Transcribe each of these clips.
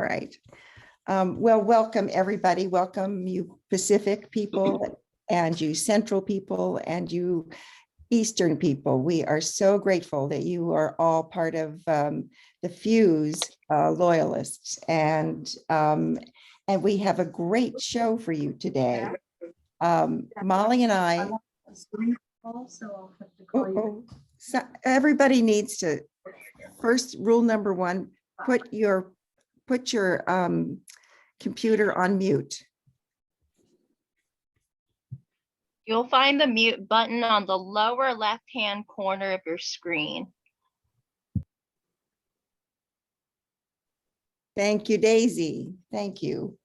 right. Well, welcome everybody. Welcome you Pacific people and you Central people and you Eastern people. We are so grateful that you are all part of the Fuze loyalists, and we have a great show for you today. Molly and I. So everybody needs to first, rule number one, put your computer on mute. You'll find the mute button on the lower left-hand corner of your screen. Thank you, Daisy. Thank you.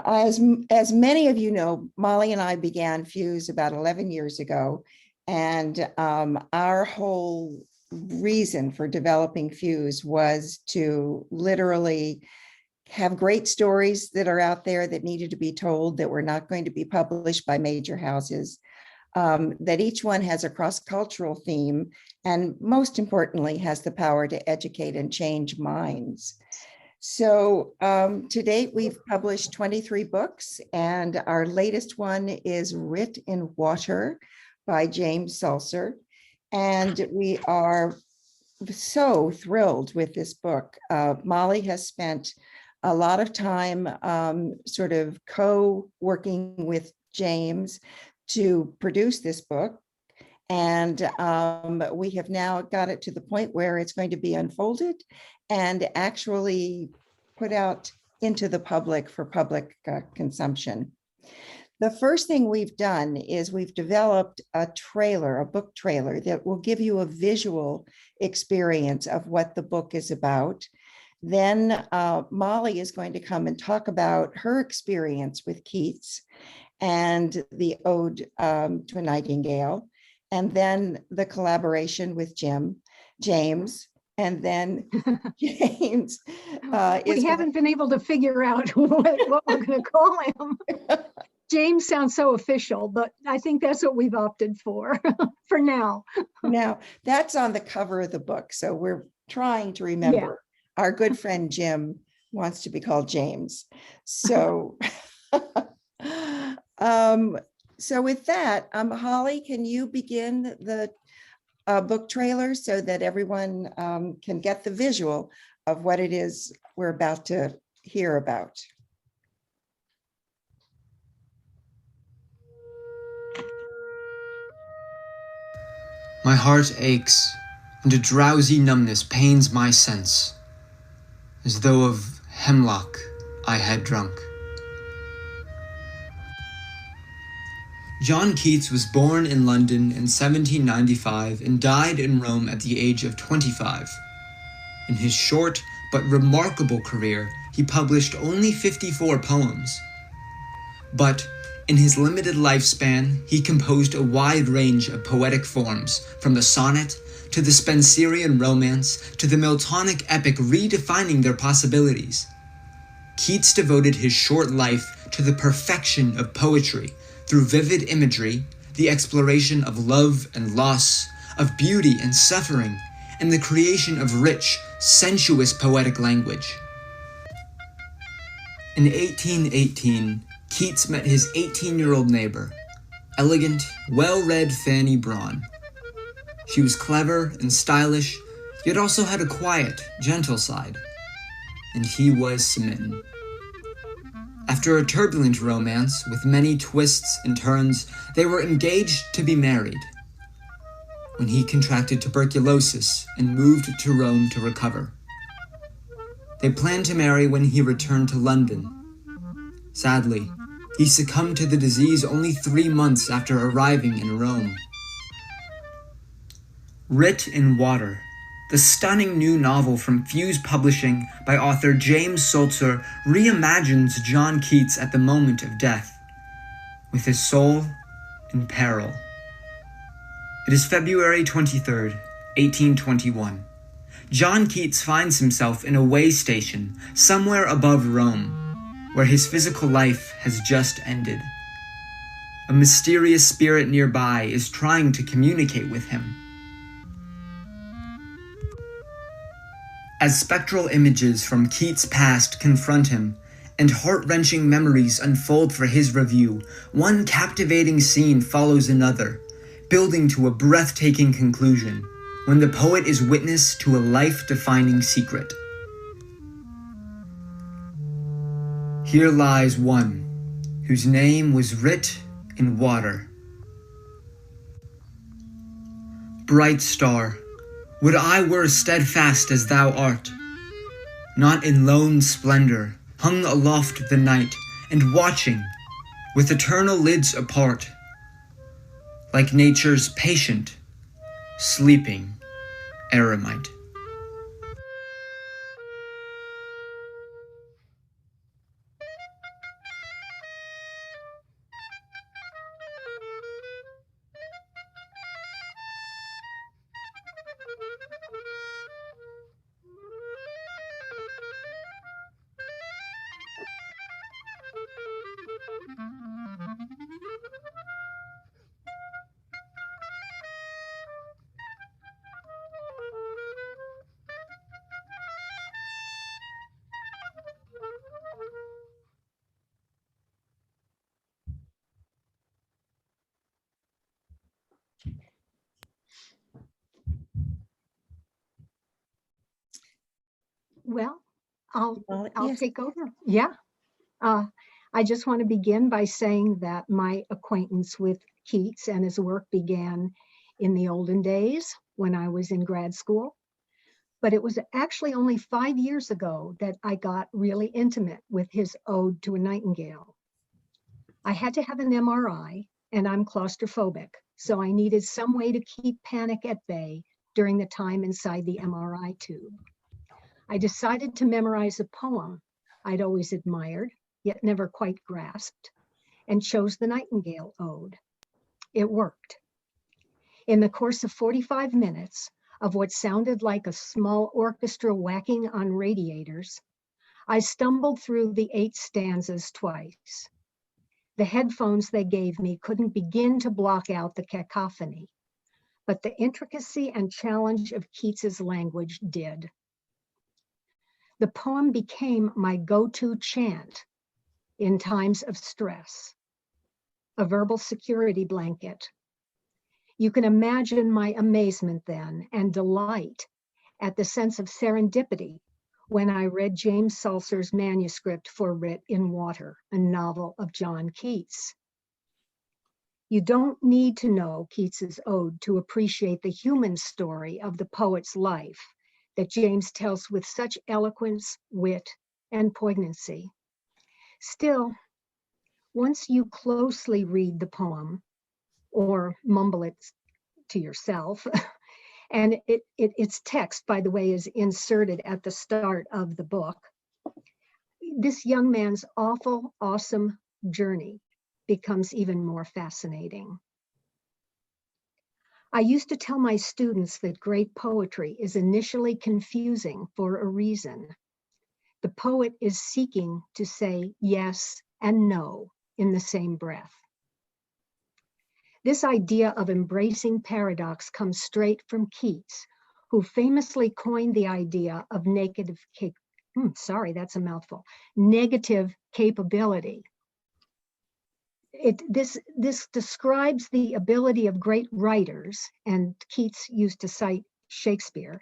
As many of you know, Molly and I began Fuze about 11 years ago, and our whole reason for developing Fuze was to literally have great stories that are out there that needed to be told, that were not going to be published by major houses, that each one has a cross-cultural theme, and most importantly, has the power to educate and change minds. So to date, we've published 23 books, and our latest one is Writ in Water by James Salser. And we are so thrilled with this book. Molly has spent a lot of time sort of co-working with James to produce this book. And we have now got it to the point where it's going to be unfolded and actually put out into the public for public consumption. The first thing we've done is we've developed a trailer, a book trailer, that will give you a visual experience of what the book is about. Then Molly is going to come and talk about her experience with Keats and the Ode to a Nightingale, and then the collaboration with James, and then James. We haven't been able to figure out what we're going to call him. James sounds so official, but I think that's what we've opted for now. Now, that's on the cover of the book, so we're trying to remember. Yeah. Our good friend Jim wants to be called James. So, so with that, Holly, can you begin the book trailer so that everyone can get the visual of what it is we're about to hear about? My heart aches, and a drowsy numbness pains my sense, as though of hemlock I had drunk. John Keats was born in London in 1795 and died in Rome at the age of 25. In his short but remarkable career, he published only 54 poems. But in his limited lifespan, he composed a wide range of poetic forms, from the sonnet to the Spenserian romance to the Miltonic epic, redefining their possibilities. Keats devoted his short life to the perfection of poetry through vivid imagery, the exploration of love and loss, of beauty and suffering, and the creation of rich, sensuous poetic language. In 1818, Keats met his 18-year-old neighbor, elegant, well-read Fanny Braun. She was clever and stylish, yet also had a quiet, gentle side, and he was smitten. After a turbulent romance with many twists and turns, they were engaged to be married, when he contracted tuberculosis and moved to Rome to recover. They planned to marry when he returned to London. Sadly, he succumbed to the disease only 3 months after arriving in Rome. Writ in Water, the stunning new novel from Fuze Publishing by author James Salser, reimagines John Keats at the moment of death, with his soul in peril. It is February 23rd, 1821. John Keats finds himself in a way station somewhere above Rome, where his physical life has just ended. A mysterious spirit nearby is trying to communicate with him. As spectral images from Keats' past confront him, and heart-wrenching memories unfold for his review, one captivating scene follows another, building to a breathtaking conclusion, when the poet is witness to a life-defining secret. Here lies one, whose name was writ in water. Bright star, would I were steadfast as thou art, not in lone splendor, hung aloft the night, and watching, with eternal lids apart, like nature's patient, sleeping eremite. Well, I'll Yes. take over. Yeah. I just want to begin by saying that my acquaintance with Keats and his work began in the olden days when I was in grad school. But it was actually only 5 years ago that I got really intimate with his Ode to a Nightingale. I had to have an MRI, and I'm claustrophobic, so I needed some way to keep panic at bay during the time inside the MRI tube. I decided to memorize a poem I'd always admired, yet never quite grasped, and chose the Nightingale Ode. It worked. In the course of 45 minutes of what sounded like a small orchestra whacking on radiators, I stumbled through the 8 stanzas twice. The headphones they gave me couldn't begin to block out the cacophony, but the intricacy and challenge of Keats's language did. The poem became my go-to chant in times of stress, a verbal security blanket. You can imagine my amazement then and delight at the sense of serendipity when I read James Salser's manuscript for Writ in Water, a novel of John Keats. You don't need to know Keats's ode to appreciate the human story of the poet's life that James tells with such eloquence, wit, and poignancy. Still, once you closely read the poem, or mumble it to yourself, and its text, by the way, is inserted at the start of the book, this young man's awesome journey becomes even more fascinating. I used to tell my students that great poetry is initially confusing for a reason. The poet is seeking to say yes and no in the same breath. This idea of embracing paradox comes straight from Keats, who famously coined the idea of negative capability. This describes the ability of great writers, and Keats used to cite Shakespeare,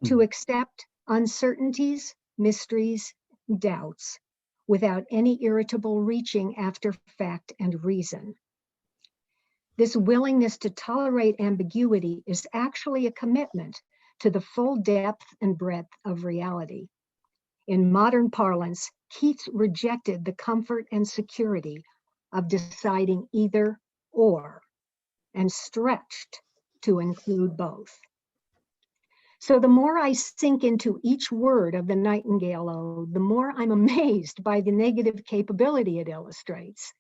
to accept uncertainties, mysteries, doubts, without any irritable reaching after fact and reason. This willingness to tolerate ambiguity is actually a commitment to the full depth and breadth of reality. In modern parlance, Keats rejected the comfort and security of deciding either or, and stretched to include both. So the more I sink into each word of the Nightingale Ode, the more I'm amazed by the negative capability it illustrates.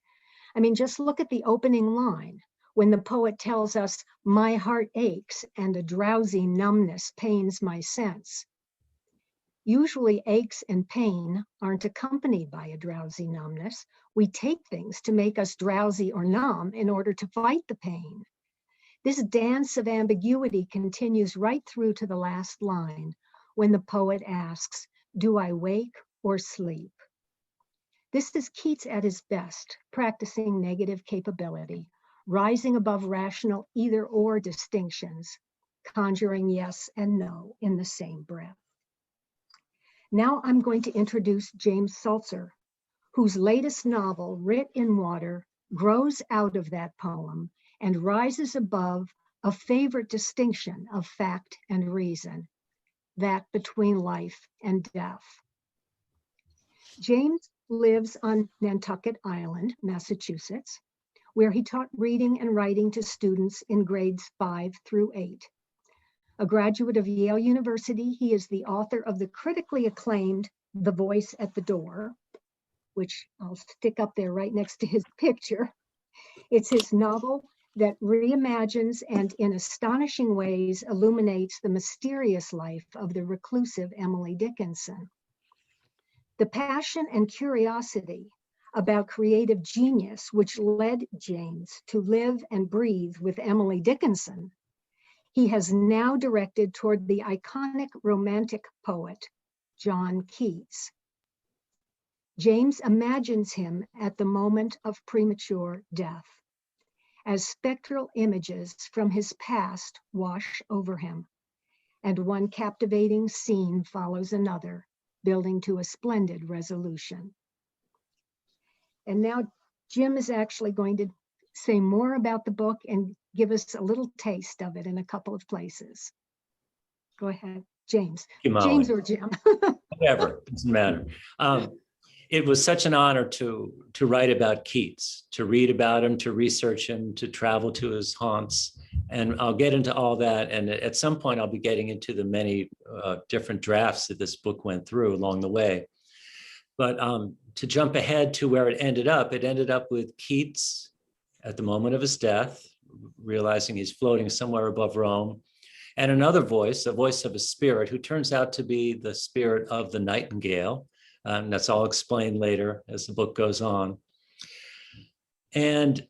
I mean, just look at the opening line, when the poet tells us, "My heart aches and a drowsy numbness pains my sense." Usually aches and pain aren't accompanied by a drowsy numbness. We take things to make us drowsy or numb in order to fight the pain. This dance of ambiguity continues right through to the last line, when the poet asks, "Do I wake or sleep?" This is Keats at his best, practicing negative capability, rising above rational either-or distinctions, conjuring yes and no in the same breath. Now I'm going to introduce James Sulzer, whose latest novel, Writ in Water, grows out of that poem and rises above a favorite distinction of fact and reason, that between life and death. James lives on Nantucket Island, Massachusetts, where he taught reading and writing to students in grades 5 through 8. A graduate of Yale University, he is the author of the critically acclaimed The Voice at the Door, which I'll stick up there right next to his picture. It's his novel that reimagines and in astonishing ways illuminates the mysterious life of the reclusive Emily Dickinson. The passion and curiosity about creative genius which led James to live and breathe with Emily Dickinson, he has now directed toward the iconic romantic poet, John Keats. James imagines him at the moment of premature death, as spectral images from his past wash over him, and one captivating scene follows another, building to a splendid resolution. And now Jim is actually going to say more about the book and give us a little taste of it in a couple of places. Go ahead, James. James or Jim. Whatever, doesn't matter. It was such an honor to write about Keats, to read about him, to research him, to travel to his haunts. And I'll get into all that. And at some point, I'll be getting into the many different drafts that this book went through along the way. But to jump ahead to where it ended up with Keats at the moment of his death, realizing he's floating somewhere above Rome, and another voice, a voice of a spirit who turns out to be the spirit of the nightingale. That's all explained later as the book goes on. And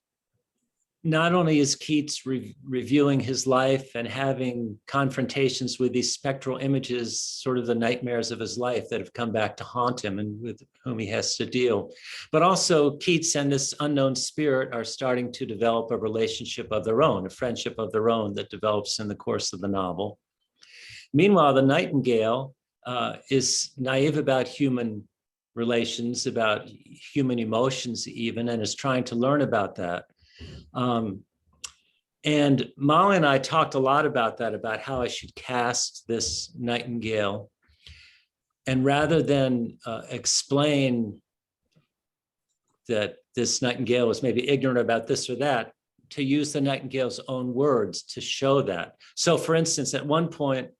not only is Keats reviewing his life and having confrontations with these spectral images, sort of the nightmares of his life that have come back to haunt him and with whom he has to deal, but also Keats and this unknown spirit are starting to develop a relationship of their own, a friendship of their own that develops in the course of the novel. Meanwhile, the nightingale is naive about human relations, about human emotions even, and is trying to learn about that. And Molly and I talked a lot about that, about how I should cast this nightingale. And rather than explain that this nightingale was maybe ignorant about this or that, to use the nightingale's own words to show that. So for instance, at one point,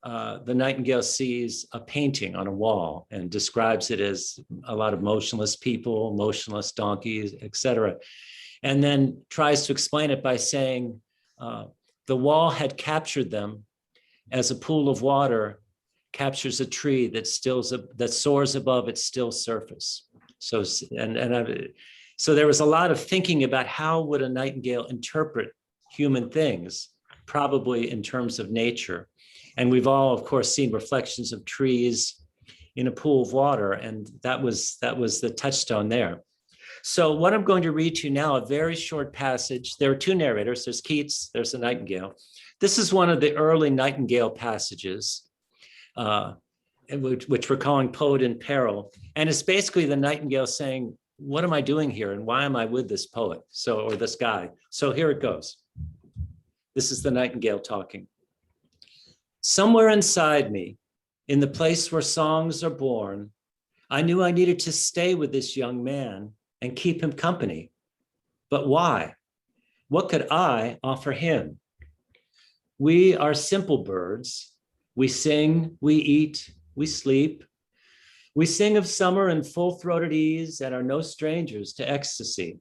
the nightingale sees a painting on a wall and describes it as a lot of motionless people, motionless donkeys, etc. And then tries to explain it by saying the wall had captured them as a pool of water captures a tree that soars above its still surface. So so there was a lot of thinking about how would a nightingale interpret human things, probably in terms of nature. And we've all, of course, seen reflections of trees in a pool of water, and that was the touchstone there. So what I'm going to read to you now, a very short passage. There are two narrators. There's Keats, there's the nightingale. This is one of the early nightingale passages, which we're calling Poet in Peril. And it's basically the nightingale saying, what am I doing here? And why am I with this poet? Or this guy? So here it goes. This is the nightingale talking. Somewhere inside me, in the place where songs are born, I knew I needed to stay with this young man and keep him company. But why? What could I offer him? We are simple birds. We sing, we eat, we sleep. We sing of summer and full-throated ease and are no strangers to ecstasy.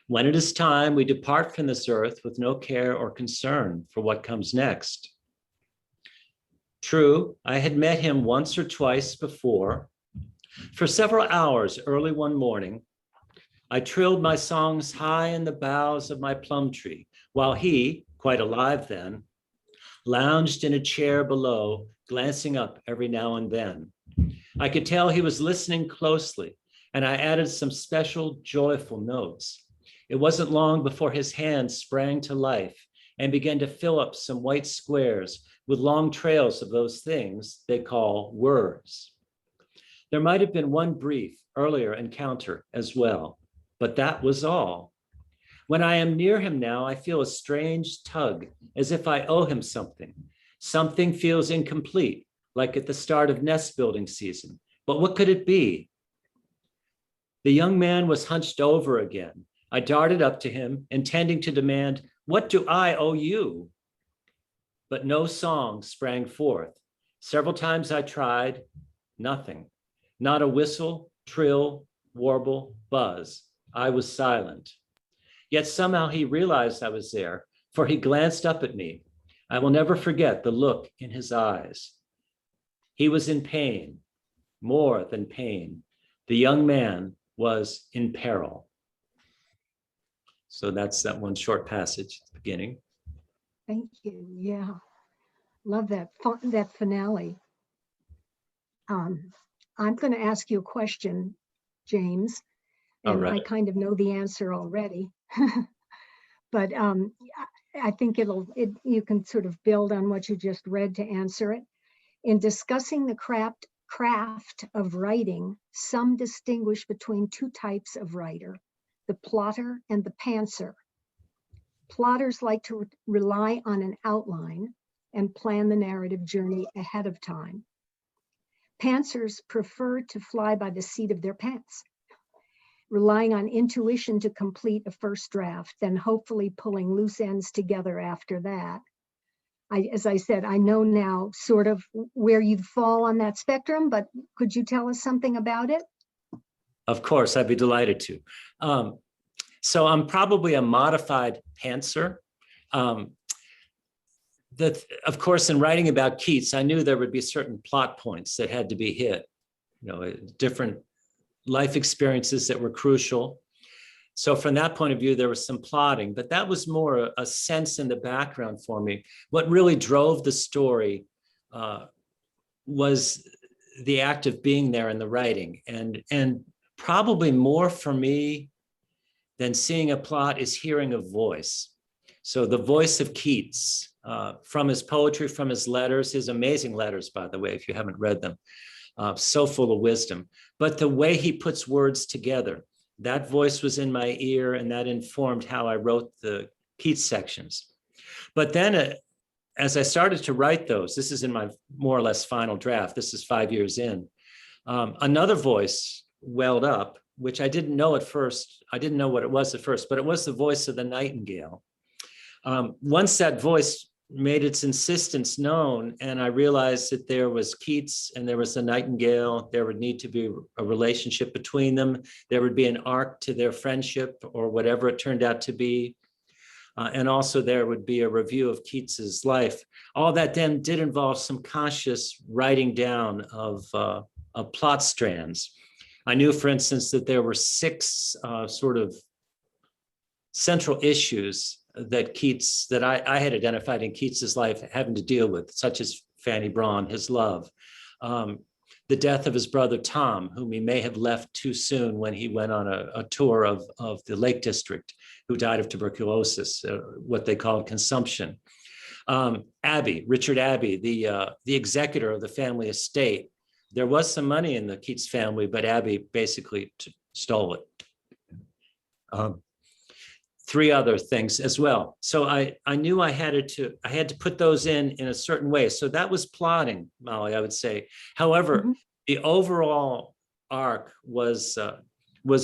When it is time, we depart from this earth with no care or concern for what comes next. True, I had met him once or twice before. For several hours early one morning, I trilled my songs high in the boughs of my plum tree, while he, quite alive then, lounged in a chair below, glancing up every now and then. I could tell he was listening closely, and I added some special joyful notes. It wasn't long before his hand sprang to life and began to fill up some white squares with long trails of those things they call words. There might have been one brief earlier encounter as well, but that was all. When I am near him now, I feel a strange tug, as if I owe him something. Something feels incomplete, like at the start of nest building season. But what could it be? The young man was hunched over again. I darted up to him, intending to demand, "What do I owe you?" But no song sprang forth. Several times I tried, nothing. Not a whistle, trill, warble, buzz. I was silent. Yet somehow he realized I was there, for he glanced up at me. I will never forget the look in his eyes. He was in pain, more than pain. The young man was in peril. So that's that one short passage at the beginning. Thank you. Yeah, love that finale. I'm going to ask you a question, James, and I kind of know the answer already, but I think you can sort of build on what you just read to answer it. In discussing the craft of writing, some distinguish between two types of writer, the plotter and the pantser. Plotters like to rely on an outline and plan the narrative journey ahead of time. Pantsers prefer to fly by the seat of their pants, relying on intuition to complete a first draft, then hopefully pulling loose ends together after that. As I said, I know now sort of where you fall on that spectrum, but could you tell us something about it? Of course, I'd be delighted to. So I'm probably a modified pantser. Of course, in writing about Keats, I knew there would be certain plot points that had to be hit, different life experiences that were crucial. So from that point of view, there was some plotting, but that was more a sense in the background for me. What really drove the story was the act of being there in the writing. And probably more for me than seeing a plot is hearing a voice. So the voice of Keats, from his poetry, from his letters, his amazing letters, by the way, if you haven't read them, so full of wisdom. But the way he puts words together, that voice was in my ear, and that informed how I wrote the Keats sections. But then as I started to write those, this is in my more or less final draft, this is 5 years in, another voice welled up, which I didn't know at first. I didn't know what it was at first, but it was the voice of the nightingale. Once that voice made its insistence known, and I realized that there was Keats and there was the nightingale, there would need to be a relationship between them. There would be an arc to their friendship or whatever it turned out to be. And also there would be a review of Keats's life. All that then did involve some conscious writing down of plot strands. I knew, for instance, that there were 6 sort of central issues that I had identified in Keats's life having to deal with, such as Fanny Braun, his love, the death of his brother Tom, whom he may have left too soon when he went on a tour of the Lake District, who died of tuberculosis, what they called consumption. Richard Abbey, the executor of the family estate. There was some money in the Keats family, but Abbey basically stole it. 3 other things as well. So I knew I had to put those in a certain way. So that was plotting, Molly, I would say. However, the overall arc was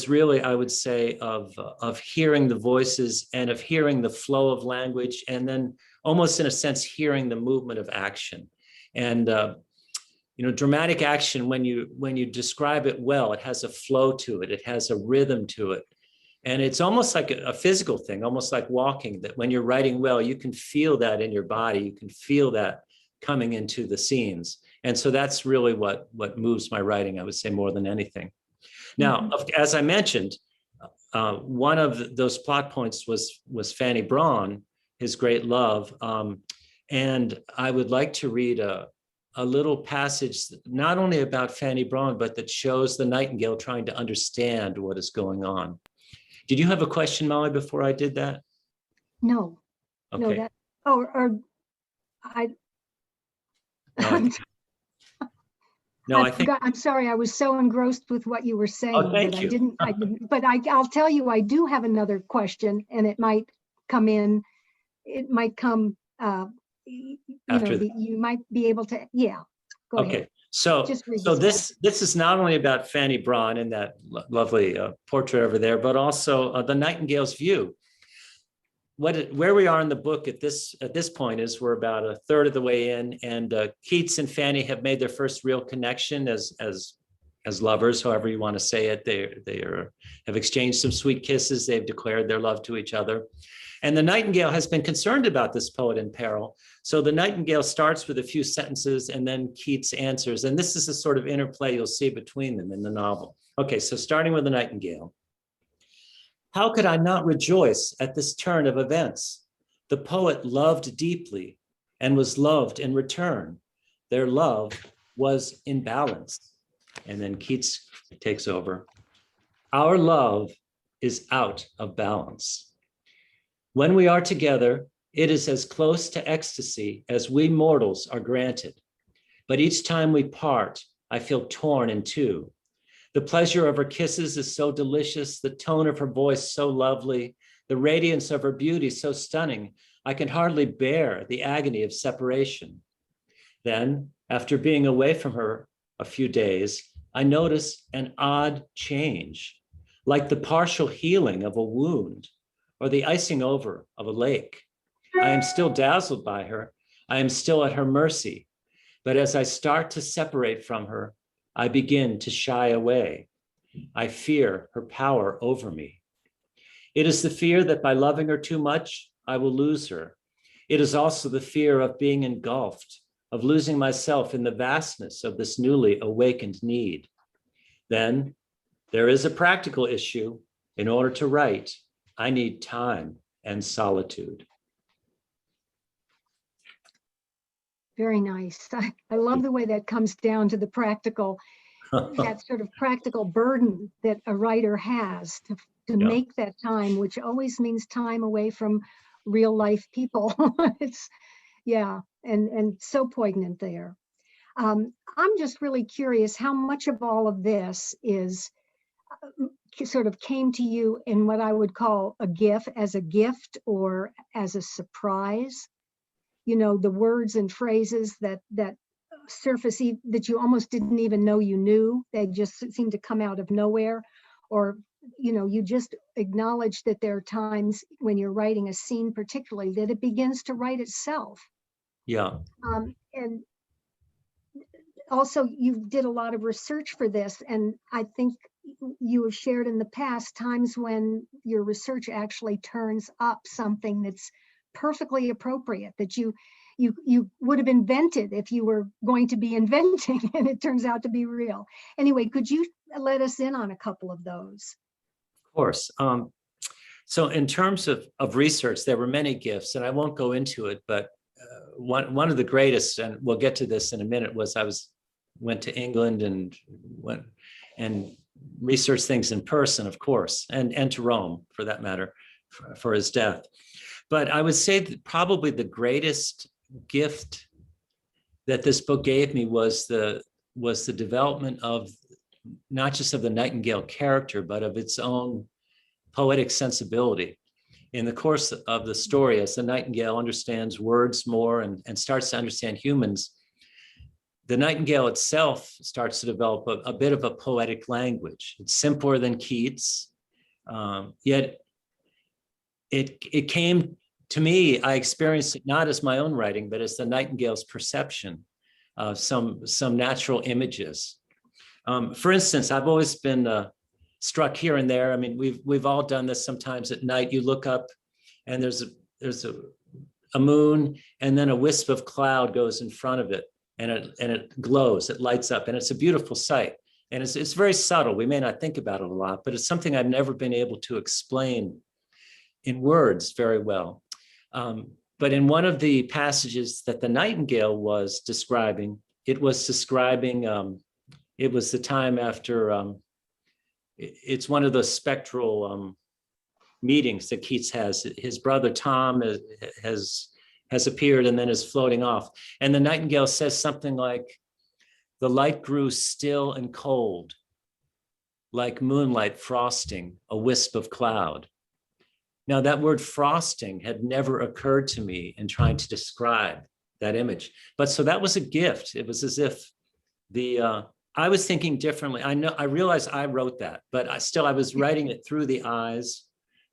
really, I would say, of hearing the voices and of hearing the flow of language, and then almost in a sense, hearing the movement of action. And dramatic action, when you describe it well, it has a flow to it. It has a rhythm to it. And it's almost like a physical thing, almost like walking, that when you're writing well, you can feel that in your body. You can feel that coming into the scenes. And so that's really what moves my writing, I would say, more than anything. Now, as I mentioned, one of those plot points was Fanny Braun, his great love. And I would like to read a a little passage, not only about Fanny Brawne, but that shows the nightingale trying to understand what is going on. Did you have a question, Molly, before I did that? No, no, Okay. that, or I, No, I'm, no, I I think, forgot, I'm sorry, I was so engrossed with what you were saying oh, thank that you. I didn't, but I'll tell you, I do have another question, and it might come in, it might come, you After know, that. you might be able to, yeah, go ahead. Okay, so Just read so this this is not only about Fanny Brawne and that lovely portrait over there, but also the Nightingale's view. Where we are in the book at this point is we're about a third of the way in, and Keats and Fanny have made their first real connection as lovers, however you want to say it. They have exchanged some sweet kisses. They've declared their love to each other. And the Nightingale has been concerned about this poet in peril. So the Nightingale starts with a few sentences and then Keats answers. And this is a sort of interplay you'll see between them in the novel. Okay, so starting with the Nightingale. How could I not rejoice at this turn of events? The poet loved deeply and was loved in return. Their love was in balance. And then Keats takes over. Our love is out of balance. When we are together, it is as close to ecstasy as we mortals are granted. But each time we part, I feel torn in two. The pleasure of her kisses is so delicious, the tone of her voice so lovely, the radiance of her beauty so stunning, I can hardly bear the agony of separation. Then, after being away from her a few days, I notice an odd change, like the partial healing of a wound or the icing over of a lake. I am still dazzled by her. I am still at her mercy. But as I start to separate from her, I begin to shy away. I fear her power over me. It is the fear that by loving her too much, I will lose her. It is also the fear of being engulfed, of losing myself in the vastness of this newly awakened need. Then there is a practical issue. In order to write, I need time and solitude. Very nice. I love the way that comes down to the practical, that sort of practical burden that a writer has to Yeah. make that time, which always means time away from real life people. It's, yeah, and so poignant there. I'm just really curious how much of all of this is sort of came to you in what I would call a gift or as a surprise. You know, the words and phrases that surface that you almost didn't even know you knew. They just seem to come out of nowhere, or you know, you just acknowledge that there are times when you're writing a scene, particularly, that it begins to write itself. Yeah. And also, you did a lot of research for this, and I think you have shared in the past times when your research actually turns up something that's perfectly appropriate, that you would have invented if you were going to be inventing, and it turns out to be real. Anyway, could you let us in on a couple of those? Of course. So in terms of research, there were many gifts, and I won't go into it, but one of the greatest, and we'll get to this in a minute, was went to England and went and researched things in person, of course, and to Rome, for that matter, for his death. But I would say that probably the greatest gift that this book gave me was the development of not just of the Nightingale character, but of its own poetic sensibility. In the course of the story, as the Nightingale understands words more and starts to understand humans, the Nightingale itself starts to develop a bit of a poetic language. It's simpler than Keats, yet it came to me, I experienced it not as my own writing, but as the Nightingale's perception of some natural images. For instance, I've always been struck here and there. I mean, we've all done this sometimes at night. You look up and there's a moon, and then a wisp of cloud goes in front of it, and it glows, it lights up, and it's a beautiful sight. And it's very subtle. We may not think about it a lot, but it's something I've never been able to explain in words very well. But in one of the passages that the Nightingale was describing it was describing, it was the time after, it's one of those spectral meetings that Keats has. His brother Tom has appeared and then is floating off. And the nightingale says something like, "The light grew still and cold, like moonlight frosting a wisp of cloud." Now, that word frosting had never occurred to me in trying to describe that image. But so that was a gift. It was as if I was thinking differently. I realized I wrote that, but I was writing it through the eyes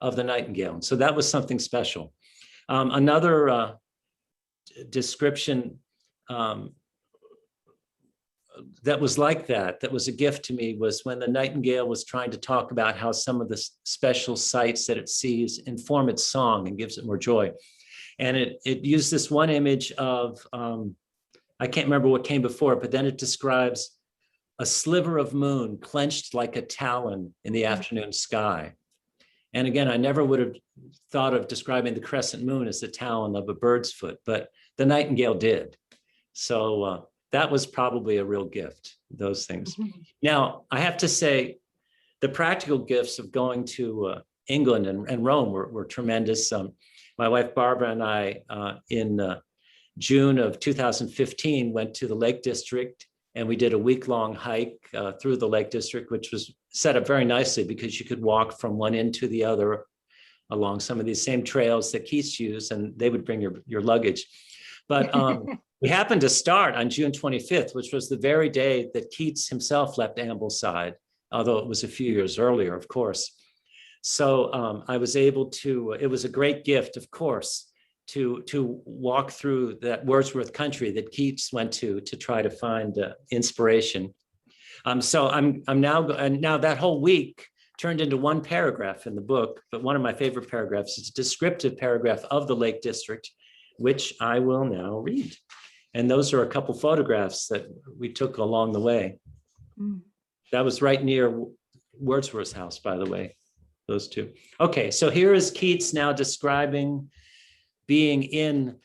of the nightingale. So that was something special. Another description that was like that was a gift to me, was when the nightingale was trying to talk about how some of the special sights that it sees inform its song and gives it more joy. And it used this one image of, I can't remember what came before it, but then it describes a sliver of moon clenched like a talon in the afternoon sky. And again, I never would have thought of describing the crescent moon as the talon of a bird's foot, but the nightingale did. So that was probably a real gift, those things. Now, I have to say, the practical gifts of going to England and Rome were tremendous. My wife, Barbara, and I, in June of 2015, went to the Lake District, and we did a week-long hike through the Lake District, which was set up very nicely because you could walk from one end to the other along some of these same trails that Keats used, and they would bring your luggage. But we happened to start on June 25th, which was the very day that Keats himself left Ambleside, although it was a few years earlier, of course. So I was able to, it was a great gift, of course, to walk through that Wordsworth country that Keats went to try to find inspiration. So I'm now, and now that whole week turned into one paragraph in the book, but one of my favorite paragraphs is a descriptive paragraph of the Lake District, which I will now read. And those are a couple photographs that we took along the way. That was right near Wordsworth's house, by the way, those two. Okay, so here is Keats now describing being in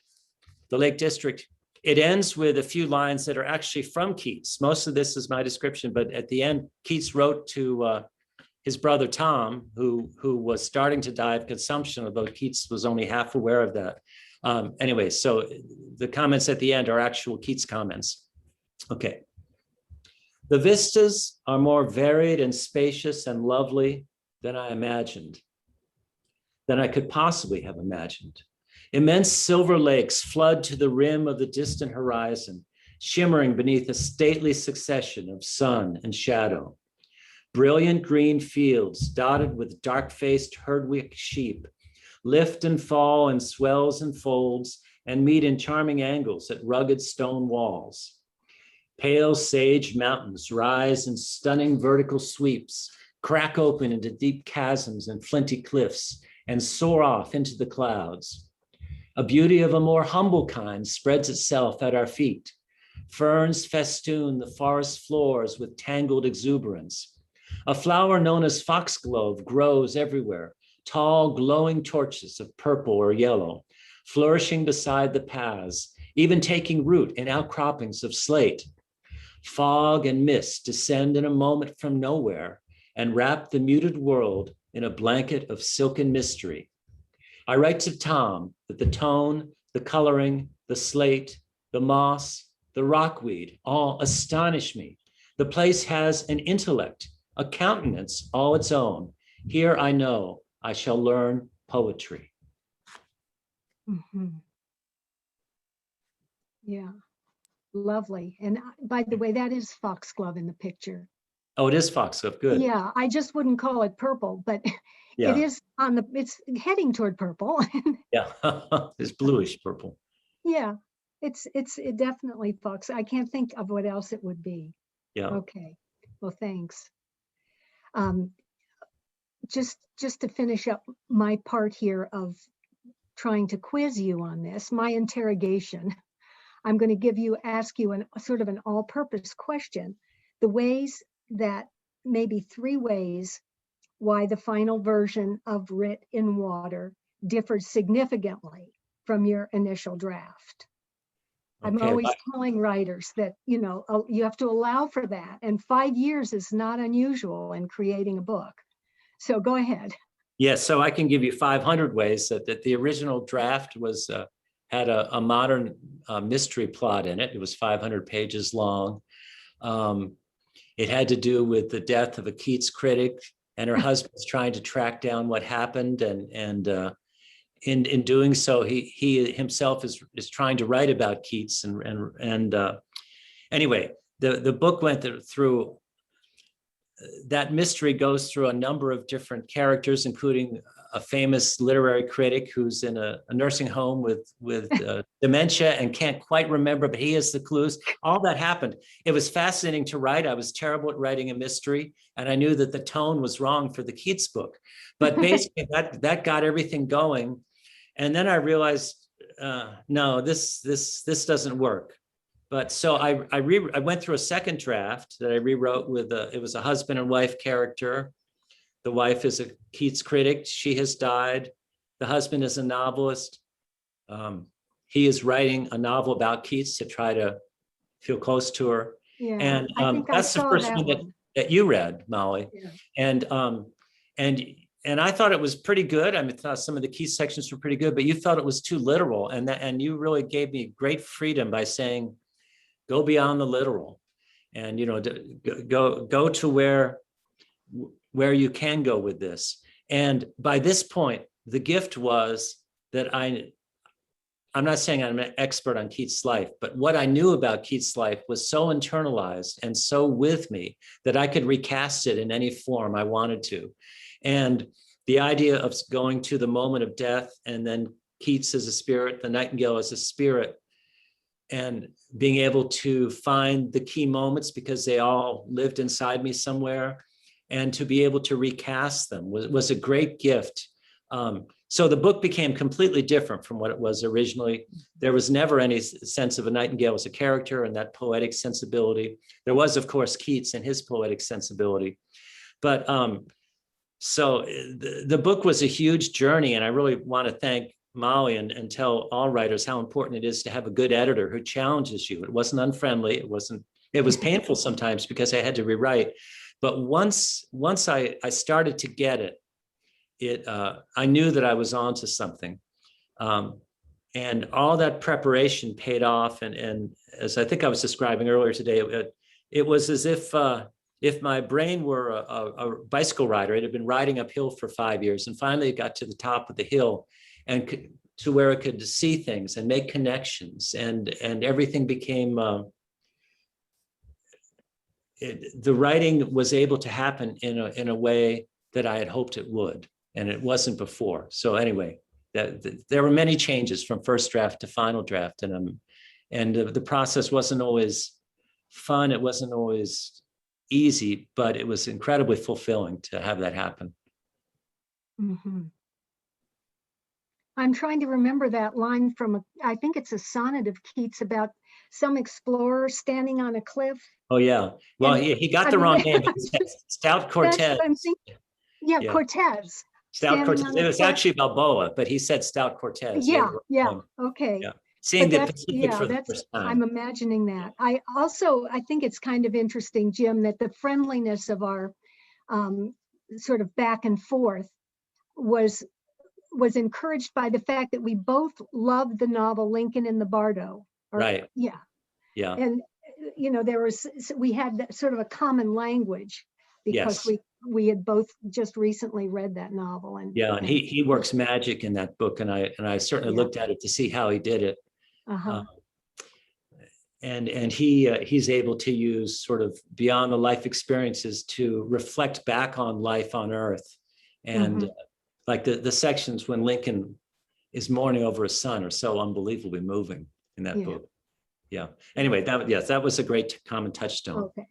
the Lake District. It ends with a few lines that are actually from Keats. Most of this is my description, but at the end, Keats wrote to his brother Tom, who was starting to die of consumption, although Keats was only half aware of that. Anyway, so the comments at the end are actual Keats comments. Okay. The vistas are more varied and spacious and lovely than I imagined, than I could possibly have imagined. Immense silver lakes flood to the rim of the distant horizon, shimmering beneath a stately succession of sun and shadow. Brilliant green fields dotted with dark-faced herdwick sheep lift and fall in swells and folds and meet in charming angles at rugged stone walls. Pale sage mountains rise in stunning vertical sweeps, crack open into deep chasms and flinty cliffs, and soar off into the clouds. A beauty of a more humble kind spreads itself at our feet. Ferns festoon the forest floors with tangled exuberance. A flower known as foxglove grows everywhere, tall glowing torches of purple or yellow, flourishing beside the paths, even taking root in outcroppings of slate. Fog and mist descend in a moment from nowhere and wrap the muted world in a blanket of silken mystery. I write to Tom that the tone, the coloring, the slate, the moss, the rockweed all astonish me. The place has an intellect, a countenance all its own. Here I know I shall learn poetry. Yeah, lovely. And by the way, that is foxglove in the picture. Oh, it is foxglove, good. Yeah, I just wouldn't call it purple, but Yeah. it is it's heading toward purple. Yeah, it's bluish purple. Yeah, it's definitely fox. I can't think of what else it would be. Yeah. Okay, well, thanks. Just to finish up my part here of trying to quiz you on this, my interrogation, I'm going to ask you a sort of an all-purpose question. The ways that, maybe 3 ways, why the final version of Writ in Water differs significantly from your initial draft. I'm Okay, always telling writers that, you have to allow for that. And 5 years is not unusual in creating a book. So go ahead. yes, so I can give you 500 ways that the original draft was had a modern mystery plot in it. It was 500 pages long. It had to do with the death of a Keats critic, and her husband's trying to track down what happened, and in doing so, he himself is trying to write about Keats, and anyway, the book went through. That mystery goes through a number of different characters, including a famous literary critic who's in a nursing home with dementia and can't quite remember, but he has the clues. All that happened. It was fascinating to write. I was terrible at writing a mystery, and I knew that the tone was wrong for the Keats book. But basically, that got everything going. And then I realized, no, this doesn't work. But so I went through a second draft that I rewrote with it was a husband and wife character. The wife is a Keats critic. She has died. The husband is a novelist. He is writing a novel about Keats to try to feel close to her. Yeah, And I think that's I the saw first that one one. that you read, Molly. Yeah. And I thought it was pretty good. I thought some of the Keats sections were pretty good, but you felt it was too literal, and you really gave me great freedom by saying, go beyond the literal, and go to where you can go with this. And by this point, the gift was that I'm not saying I'm an expert on Keats' life, but what I knew about Keats' life was so internalized and so with me that I could recast it in any form I wanted to. And the idea of going to the moment of death, and then Keats as a spirit, the nightingale as a spirit, and being able to find the key moments because they all lived inside me somewhere, and to be able to recast them was a great gift. So the book became completely different from what it was originally. There was never any sense of a nightingale as a character and that poetic sensibility. There was, of course, Keats and his poetic sensibility. But so the book was a huge journey, and I really want to thank Molly and tell all writers how important it is to have a good editor who challenges you. It wasn't unfriendly. It was painful sometimes because I had to rewrite. But once I started to get it, I knew that I was onto something. And all that preparation paid off. And as I think I was describing earlier today, it was as if my brain were a bicycle rider. It had been riding uphill for 5 years, and finally it got to the top of the hill and to where it could see things and make connections, and everything became, the writing was able to happen in a way that I had hoped it would, and it wasn't before. So anyway, there were many changes from first draft to final draft, and the process wasn't always fun. It wasn't always easy, but it was incredibly fulfilling to have that happen. Mm-hmm. I'm trying to remember that line from, I think it's a sonnet of Keats about some explorer standing on a cliff. Oh yeah, well, And, he got the wrong name. Stout Cortez. That's what I'm thinking. Yeah, Cortez. Stout Cortez. It was actually Balboa, but he said Stout Cortez. Yeah, okay. Yeah. Seeing But the Pacific for the first time. I'm imagining that. I think it's kind of interesting, Jim, that the friendliness of our sort of back and forth was encouraged by the fact that we both loved the novel Lincoln in the Bardo. Right. Yeah. Yeah. And we had sort of a common language because we had both just recently read that novel. And he works magic in that book, and I certainly looked at it to see how he did it. Uh-huh. And he's able to use sort of beyond the life experiences to reflect back on life on Earth, and like the sections when Lincoln is mourning over his son are so unbelievably moving in that book. Yeah. Anyway, that was a great common touchstone. Okay.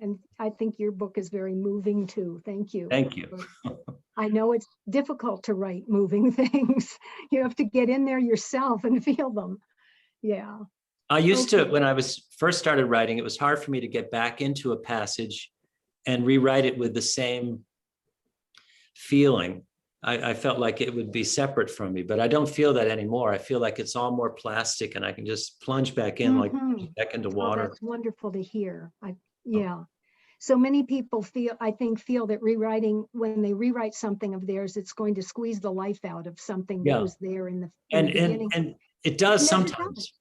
And I think your book is very moving too. Thank you. Thank you. I know it's difficult to write moving things. You have to get in there yourself and feel them. Yeah. I used to, when I was first started writing, it was hard for me to get back into a passage and rewrite it with the same feeling. I felt like it would be separate from me, but I don't feel that anymore. I feel like it's all more plastic and I can just plunge back in, like back into Oh, water. that's wonderful to hear. Yeah. So many people I think feel that rewriting, when they rewrite something of theirs, it's going to squeeze the life out of something that was there in the beginning. And it does It never sometimes. does.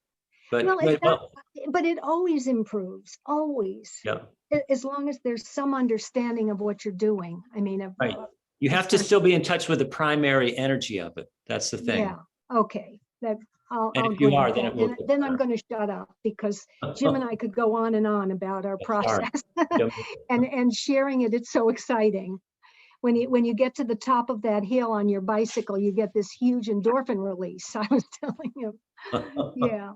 But Well, but it always improves, always. yeah, As long as there's some understanding of what you're doing. I mean, right. You have to still be in touch with the primary energy of it. That's the thing. Yeah. Okay. I'll if you grant are, then that. it will get Then I'm better. going to shut up, because Jim and I could go on and on about our process and sharing it. It's so exciting. When you get to the top of that hill on your bicycle, you get this huge endorphin release. I was telling you. Yeah.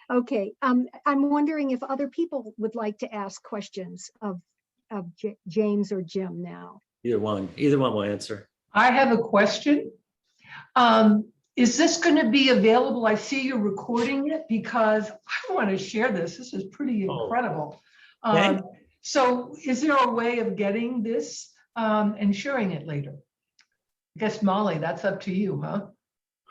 Okay. I'm wondering if other people would like to ask questions of James or Jim now. Either one will answer. I have a question. Is this going to be available? I see you're recording it, because I want to share this. This is pretty incredible. So is there a way of getting this and sharing it later? I guess, Molly, that's up to you, huh?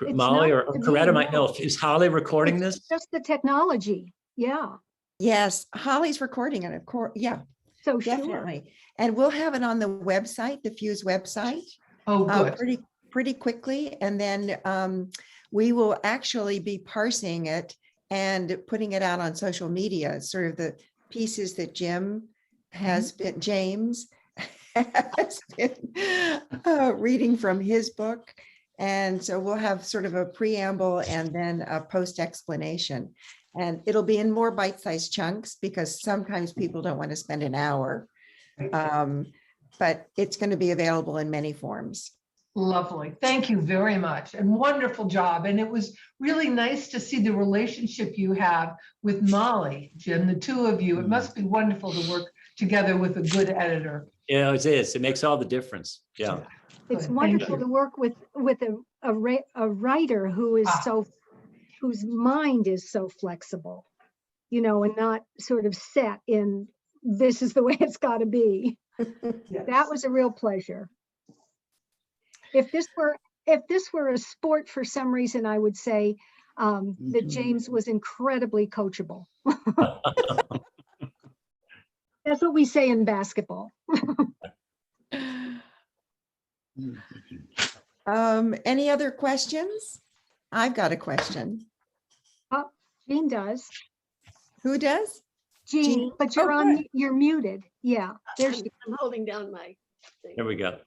It's Molly not or to me, Coretta might no. know. Is Holly recording It's this? just the technology. Yeah. Yes, Holly's recording it, of course. Yeah, So sure. definitely. And we'll have it on the website, the Fuze website, Oh, good. pretty quickly. And then we will actually be parsing it and putting it out on social media, sort of the pieces that James has been reading from his book. And so we'll have sort of a preamble and then a post explanation. And it'll be in more bite-sized chunks, because sometimes people don't want to spend an hour. But it's going to be available in many forms. Lovely. Thank you very much. And wonderful job. And it was really nice to see the relationship you have with Molly, Jim, the two of you. It must be wonderful to work together with a good editor. Yeah, it is. It makes all the difference. Yeah. It's Good. wonderful Thank to you. work with a writer who is whose mind is so flexible, and not sort of set in, this is the way it's got to be. Yes. That was a real pleasure. If this were a sport, for some reason, I would say that James was incredibly coachable. That's what we say in basketball. Any other questions? I've got a question. Oh, Jean does. Who does? Jean, but you're you're muted. Yeah, there she. I'm holding down my thing. There we go.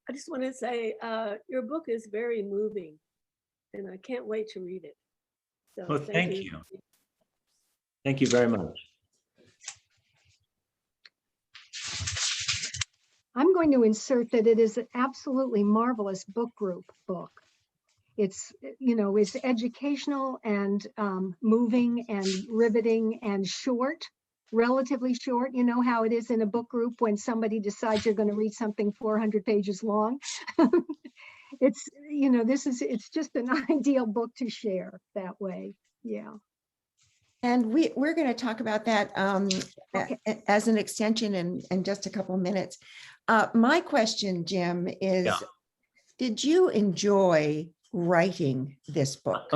I just want to say your book is very moving, and I can't wait to read it. So Well, thank you. Thank you very much. I'm going to insert that it is an absolutely marvelous book group book. It's, it's educational and moving and riveting and short, relatively short. You know how it is in a book group when somebody decides you're going to read something 400 pages long. It's, it's just an ideal book to share that way. Yeah. And we're going to talk about that Okay. as an extension in just a couple of minutes. My question, Jim, is, did you enjoy writing this book?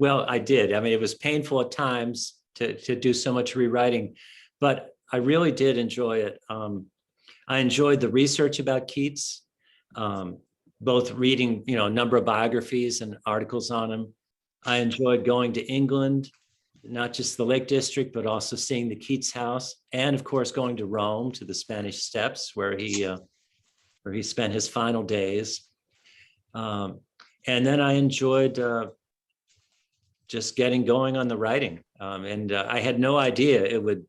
Well, I did. I mean, it was painful at times to do so much rewriting, but I really did enjoy it. I enjoyed the research about Keats, both reading, a number of biographies and articles on him. I enjoyed going to England, not just the Lake District, but also seeing the Keats house, and of course going to Rome, to the Spanish Steps, where he spent his final days. And then I enjoyed just getting going on the writing. And I had no idea it would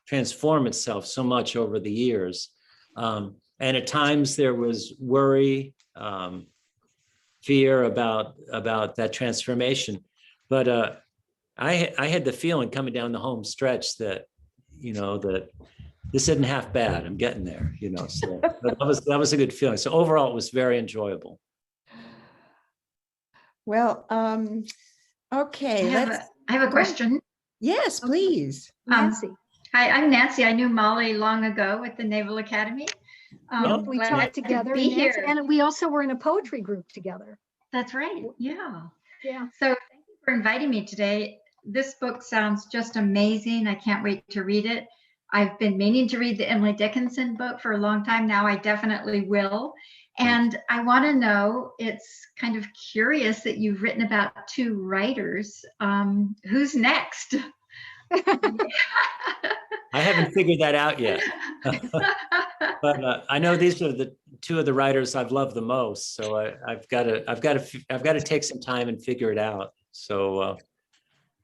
transform itself so much over the years. And at times there was worry, fear about that transformation. But I had the feeling coming down the home stretch that, that this isn't half bad. I'm getting there, so that was a good feeling. So overall, it was very enjoyable. Well, okay. I have a question. Yes, please. Nancy. Hi, I'm Nancy. I knew Molly long ago at the Naval Academy. Yeah, we glad taught to together, be and, here. and we also were in a poetry group together. That's right. Yeah. Yeah. So thank you for inviting me today. This book sounds just amazing. I can't wait to read it. I've been meaning to read the Emily Dickinson book for a long time now. I definitely will. And I want to know, it's kind of curious that you've written about two writers. Who's next? I haven't figured that out yet. But I know these are the two of the writers I've loved the most. So I've got to take some time and figure it out. So,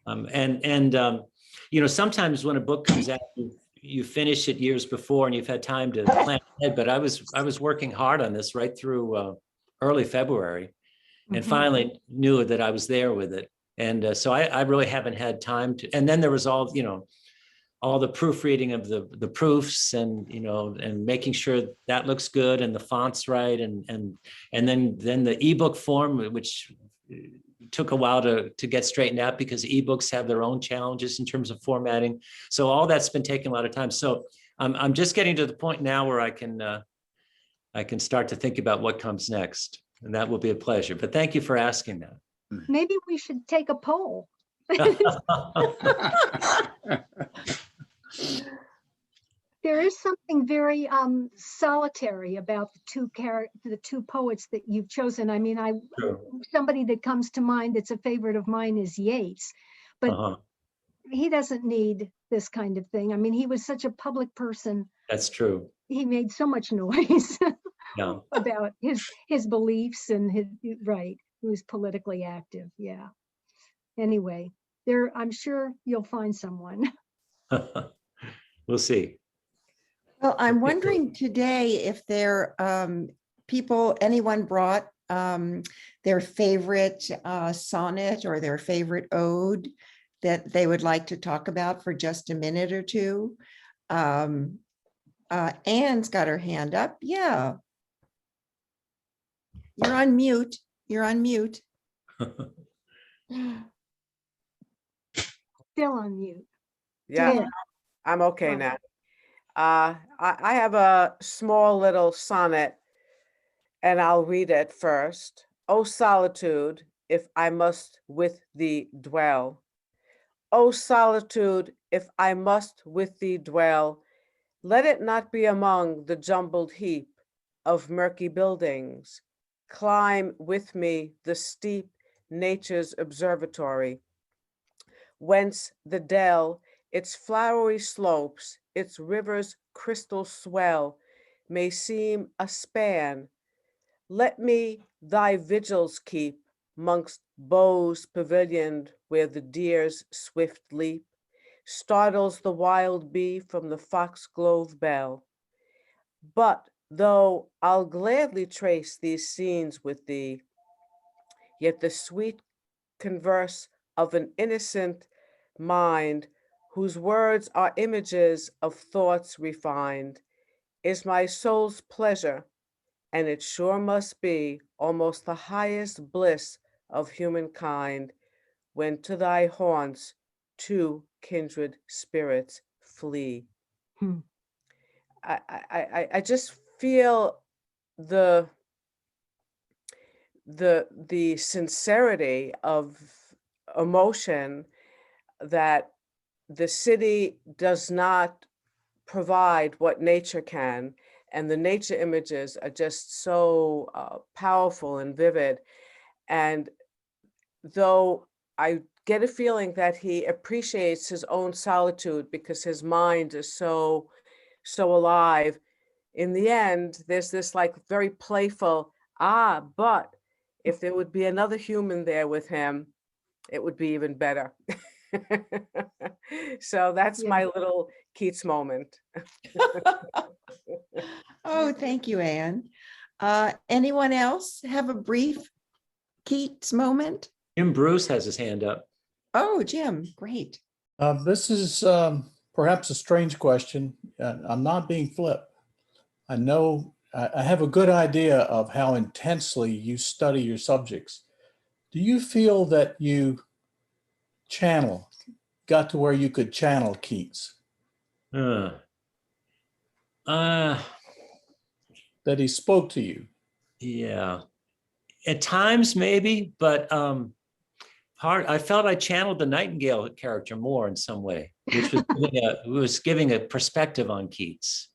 you know, sometimes when a book comes out, you finish it years before and you've had time to plan ahead. But I was working hard on this right through early February, and finally knew that I was there with it. And so I really haven't had time to. And then there was all, you know, all the proofreading of the proofs, and you know, and making sure that looks good and the font's right, and then the ebook form, which took a while to get straightened out because ebooks have their own challenges in terms of formatting. So all that's been taking a lot of time. So I'm just getting to the point now where I can start to think about what comes next, and that will be a pleasure. But thank you for asking that. Maybe we should take a poll. There is something very solitary about the two poets that you've chosen. I mean, Sure. somebody that comes to mind that's a favorite of mine is Yeats, but he doesn't need this kind of thing. I mean, he was such a public person. That's true. He made so much noise Yeah. about his beliefs and right. He was politically active. Yeah. Anyway, I'm sure you'll find someone. We'll see. Well, I'm wondering today if there anyone brought their favorite sonnet or their favorite ode that they would like to talk about for just a minute or two. Anne's got her hand up. Yeah. You're on mute. You're on mute. Still on mute. Yeah, Yeah. I'm okay Oh. now. I have a small little sonnet, and I'll read it first. O solitude, if I must with thee dwell. O solitude, if I must with thee dwell, let it not be among the jumbled heap of murky buildings. Climb with me the steep nature's observatory, whence the dell, its flowery slopes, its river's crystal swell, may seem a span. Let me thy vigils keep, mongst boughs pavilioned, where the deer's swift leap startles the wild bee from the foxglove bell. But though I'll gladly trace these scenes with thee, yet the sweet converse of an innocent mind, whose words are images of thoughts refined, is my soul's pleasure, and it sure must be almost the highest bliss of humankind, when to thy haunts two kindred spirits flee. I just feel the sincerity of emotion that the city does not provide what nature can, and the nature images are just so powerful and vivid. And though I get a feeling that he appreciates his own solitude because his mind is so alive, in the end, there's this like very playful, but if there would be another human there with him, it would be even better. So that's my little Keats moment. Oh, thank you, Anne. Anyone else have a brief Keats moment? Jim Bruce has his hand up. Oh, Jim, great. This is perhaps a strange question. I'm not being flip. I know I have a good idea of how intensely you study your subjects. Do you feel that you got to where you could channel Keats? that he spoke to you? Yeah, at times maybe, but I felt I channeled the Nightingale character more in some way, which was giving a perspective on Keats.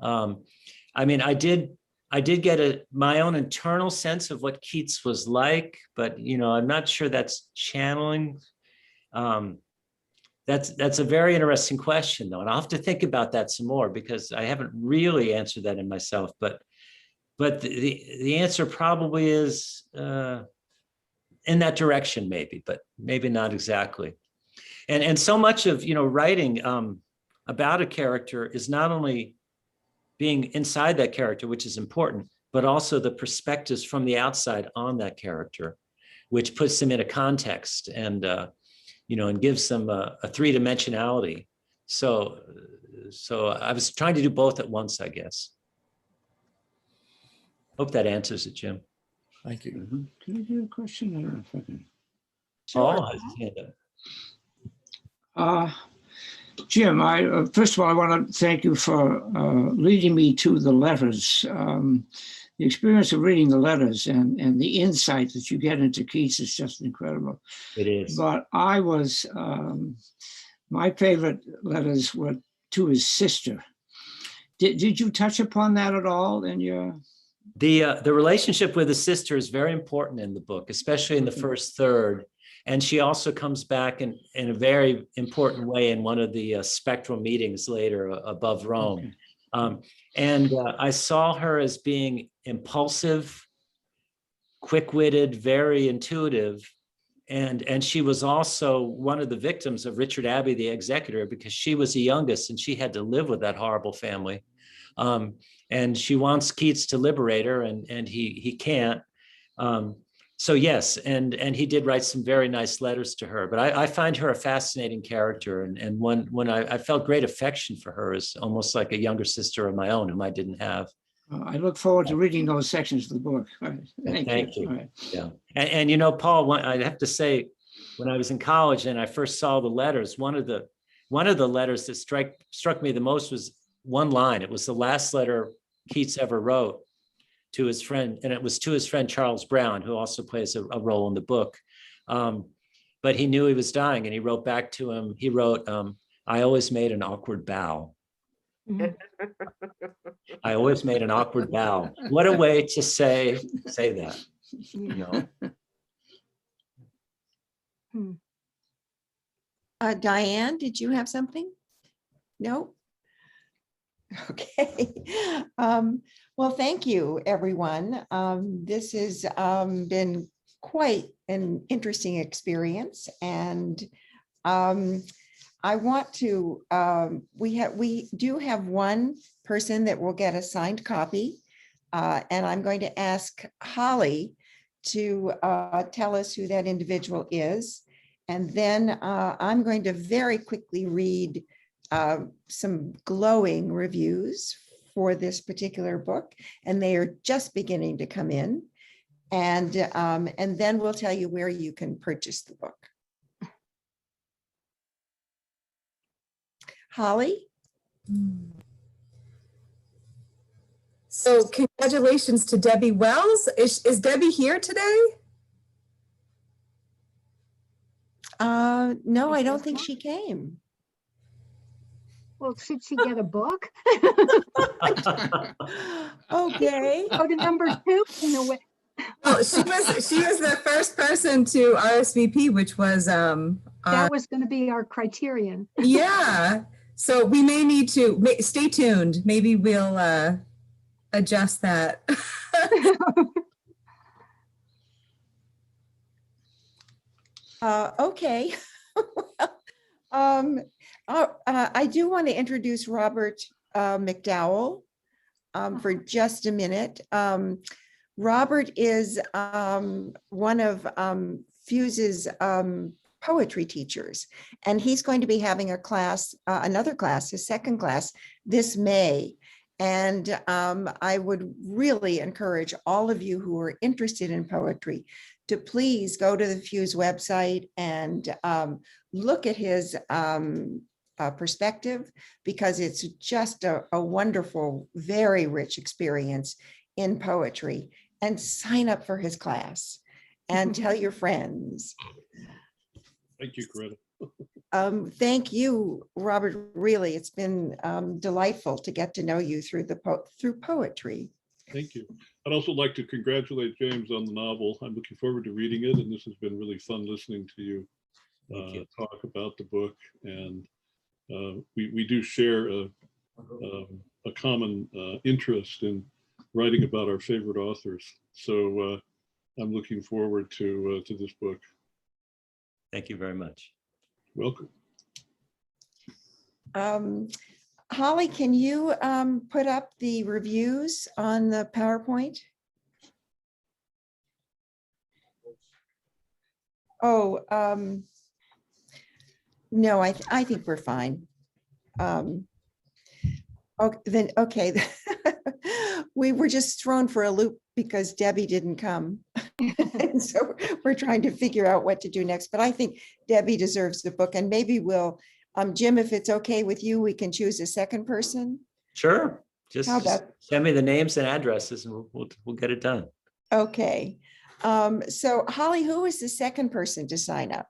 I mean, I did get my own internal sense of what Keats was like, but I'm not sure that's channeling. That's a very interesting question, though, and I'll have to think about that some more because I haven't really answered that in myself. But the answer probably is in that direction, maybe, but maybe not exactly. And so much of writing about a character is not only being inside that character, which is important, but also the perspectives from the outside on that character, which puts them in a context and and gives them a three-dimensionality. So I was trying to do both at once, I guess. Hope that answers it, Jim. Thank you. Can I do a question? I don't know if I can. Paul has his hand up. Jim, first of all, I want to thank you for leading me to the letters. The experience of reading the letters and the insight that you get into Keats is just incredible. It is. But my favorite letters were to his sister. Did you touch upon that at all in your? The relationship with his sister is very important in the book, especially in the first third. And she also comes back in a very important way in one of the spectral meetings later above Rome. Okay. I saw her as being impulsive, quick-witted, very intuitive. And she was also one of the victims of Richard Abbey, the executor, because she was the youngest and she had to live with that horrible family. And she wants Keats to liberate her, and he can't. So yes, and he did write some very nice letters to her. But I find her a fascinating character, and when I felt great affection for her as almost like a younger sister of my own, whom I didn't have. I look forward to reading those sections of the book. Thank you. Right. Yeah, and Paul, I have to say, when I was in college and I first saw the letters, one of the letters that struck me the most was one line. It was the last letter Keats ever wrote to his friend, and it was to his friend Charles Brown, who also plays a role in the book. But he knew he was dying, and he wrote back to him. He wrote, "I always made an awkward bow." I always made an awkward bow. What a way to say that. Diane, did you have something? No? Okay. Well, thank you, everyone. This has been quite an interesting experience, and I want to, we do have one person that will get a signed copy, and I'm going to ask Holly to tell us who that individual is. And then I'm going to very quickly read some glowing reviews for this particular book, and they are just beginning to come in. And then we'll tell you where you can purchase the book. Holly? So congratulations to Debbie Wells. Is Debbie here today? No, I don't think she came. Well, should she get a book? Okay. Go to number 2 in a way. Well, she was the first person to RSVP, which was that was going to be our criterion. Yeah. So we may need to stay tuned. Maybe we'll adjust that. Okay. I do want to introduce Robert McDowell for just a minute. Robert is one of Fuze's poetry teachers, and he's going to be having a class, another class, his second class this May. And I would really encourage all of you who are interested in poetry to please go to the Fuze website and look at his perspective, because it's just a wonderful, very rich experience in poetry. And sign up for his class and tell your friends. Thank you, Greta. Thank you, Robert. Really, it's been delightful to get to know you through through poetry. Thank you. I'd also like to congratulate James on the novel. I'm looking forward to reading it, and this has been really fun listening to you, talk about the book. And we do share a common interest in writing about our favorite authors. So I'm looking forward to this book. Thank you very much. Welcome. Holly, can you put up the reviews on the PowerPoint? Oh, no, I think we're fine. Okay. We were just thrown for a loop because Debbie didn't come. And so we're trying to figure out what to do next. But I think Debbie deserves the book, and maybe we'll, Jim, if it's okay with you, we can choose a second person. Sure. Just Just send me the names and addresses and we'll get it done. Okay. So Holly, who is the second person to sign up?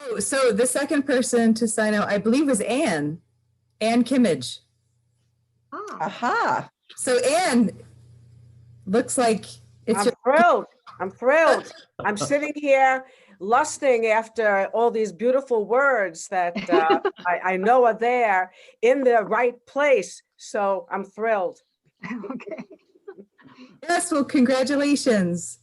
Oh, so the second person to sign out, I believe, was Anne Kimmage. Aha. So Anne, looks like it's I'm thrilled. I'm sitting here lusting after all these beautiful words that I know are there in the right place. So I'm thrilled. Okay. Yes, well, congratulations.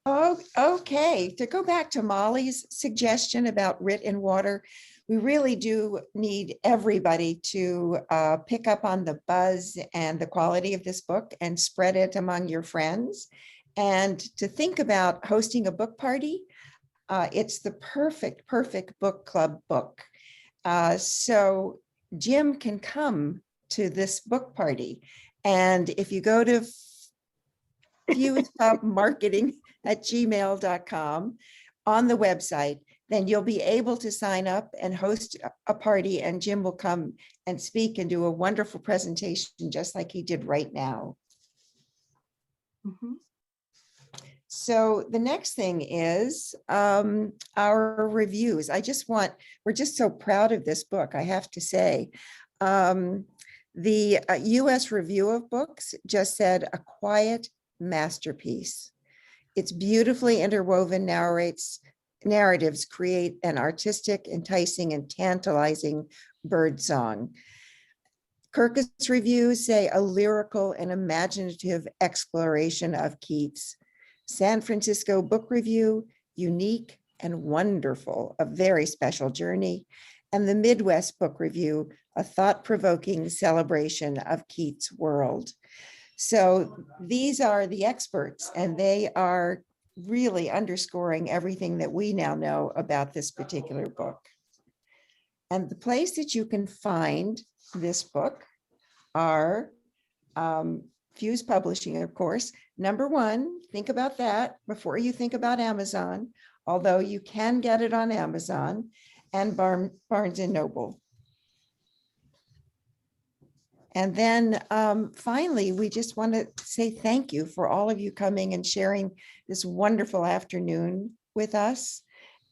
Oh, okay. To go back to Molly's suggestion about Writ in Water, we really do need everybody to pick up on the buzz and the quality of this book and spread it among your friends. And to think about hosting a book party, it's the perfect book club book. So Jim can come to this book party. And if you go to fusepubmarketing@gmail.com on the website, then you'll be able to sign up and host a party, and Jim will come and speak and do a wonderful presentation just like he did right now. Mhm. So the next thing is our reviews. We're just so proud of this book, I have to say. The US Review of Books just said a quiet masterpiece. Its beautifully interwoven narratives create an artistic, enticing, and tantalizing bird song. Kirkus reviews say a lyrical and imaginative exploration of Keats. San Francisco Book Review, unique and wonderful, a very special journey. And the Midwest Book Review, a thought-provoking celebration of Keats' world. So these are the experts, and they are really underscoring everything that we now know about this particular book. And the place that you can find this book are Fuze Publishing, of course. Number one, think about that before you think about Amazon, although you can get it on Amazon, and Barnes and Noble. And then finally, we just want to say thank you for all of you coming and sharing this wonderful afternoon with us.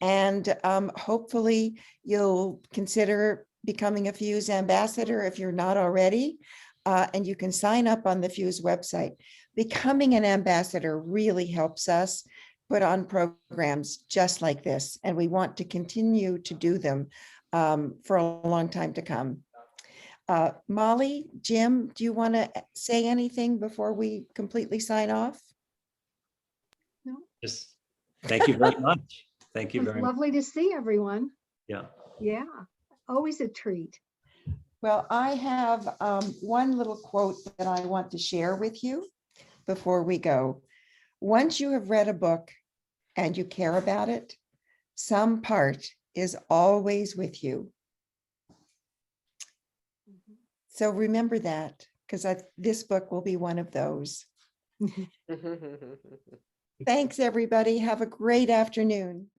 And hopefully you'll consider becoming a Fuze ambassador if you're not already. And you can sign up on the Fuze website. Becoming an ambassador really helps us put on programs just like this. And we want to continue to do them for a long time to come. Molly, Jim, do you want to say anything before we completely sign off? No. Just thank you very much. Thank you It's very much. lovely to see everyone. Yeah. Yeah, always a treat. Well, I have one little quote that I want to share with you before we go. Once you have read a book and you care about it, some part is always with you. So remember that, because this book will be one of those. Thanks, everybody. Have a great afternoon.